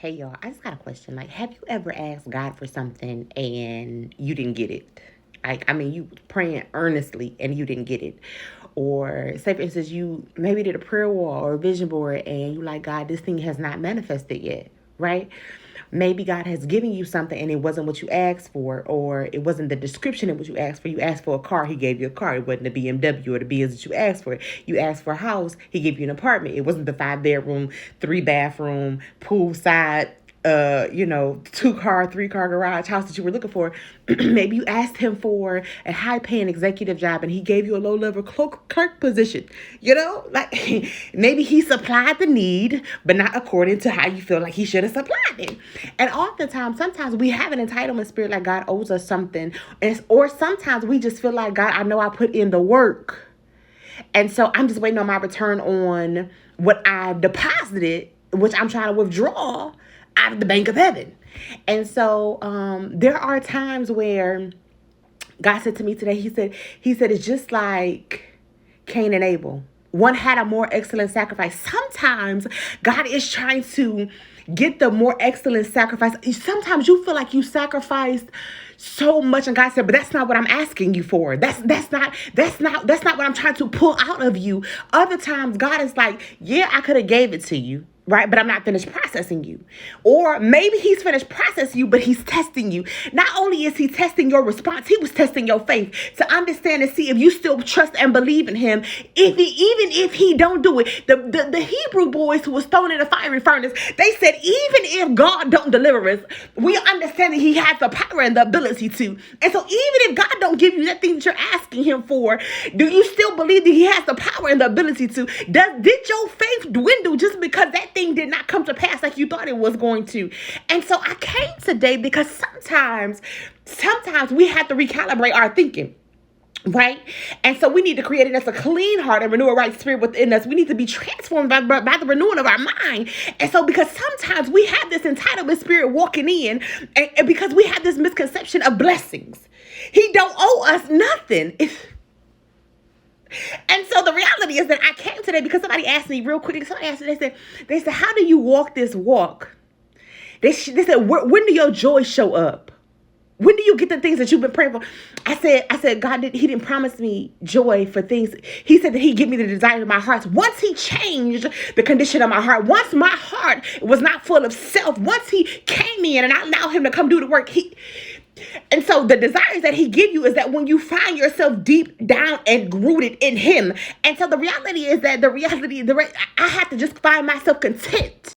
Hey y'all, I just got a question. Like, have you ever asked God for something and you didn't get it? Like, I mean, you praying earnestly and you didn't get it. Or say for instance, you maybe did a prayer wall or a vision board and you like, God, this thing has not manifested yet, right? Maybe God has given you something and it wasn't what you asked for, or it wasn't the description of what you asked for. You asked for a car, he gave you a car. It wasn't the BMW or the Benz that you asked for. You asked for a house, he gave you an apartment. It wasn't the 5 bedroom, 3 bathroom, poolside, 2 car, 3 car garage house that you were looking for. Maybe you asked him for a high paying executive job and he gave you a low level clerk position. Like maybe he supplied the need, but not according to how you feel like he should have supplied it. And oftentimes, sometimes we have an entitlement spirit like God owes us something. Or sometimes we just feel like, God, I know I put in the work. And so I'm just waiting on my return on what I deposited, which I'm trying to withdraw out of the bank of heaven. And so there are times where God said to me today, he said, it's just like Cain and Abel. One had a more excellent sacrifice. Sometimes God is trying to get the more excellent sacrifice. Sometimes you feel like you sacrificed so much, and God said, but that's not what I'm asking you for. That's not what I'm trying to pull out of you. Other times God is like, yeah, I could have gave it to you, right? But I'm not finished processing you. Or maybe he's finished processing you, but he's testing you. Not only is he testing your response, he was testing your faith to understand and see if you still trust and believe in him. Even if he don't do it. The Hebrew boys who was thrown in the fiery furnace, they said, even if God don't deliver us, we understand that he has the power and the ability to. And so even if God don't give you that thing that you're asking him for, do you still believe that he has the power and the ability to? Did your faith dwindle just because that thing did not come to pass like you thought it was going to? And so I came today because sometimes we have to recalibrate our thinking. Right? And so we need to create in us a clean heart and renew a right spirit within us. We need to be transformed by the renewing of our mind. And so because sometimes we have this entitlement spirit walking in, and because we have this misconception of blessings. He don't owe us nothing. And so the reality is that I came today because somebody asked me real quickly. Somebody asked me, they said, how do you walk this walk? They said, when do your joy show up? When do you get the things that you've been praying for? I said, God, he didn't promise me joy for things. He said that he'd give me the desire of my heart. Once he changed the condition of my heart, once my heart was not full of self, once he came in and I allowed him to come do the work, and so the desires that he give you is that when you find yourself deep down and rooted in him. And so the reality is that I have to just find myself content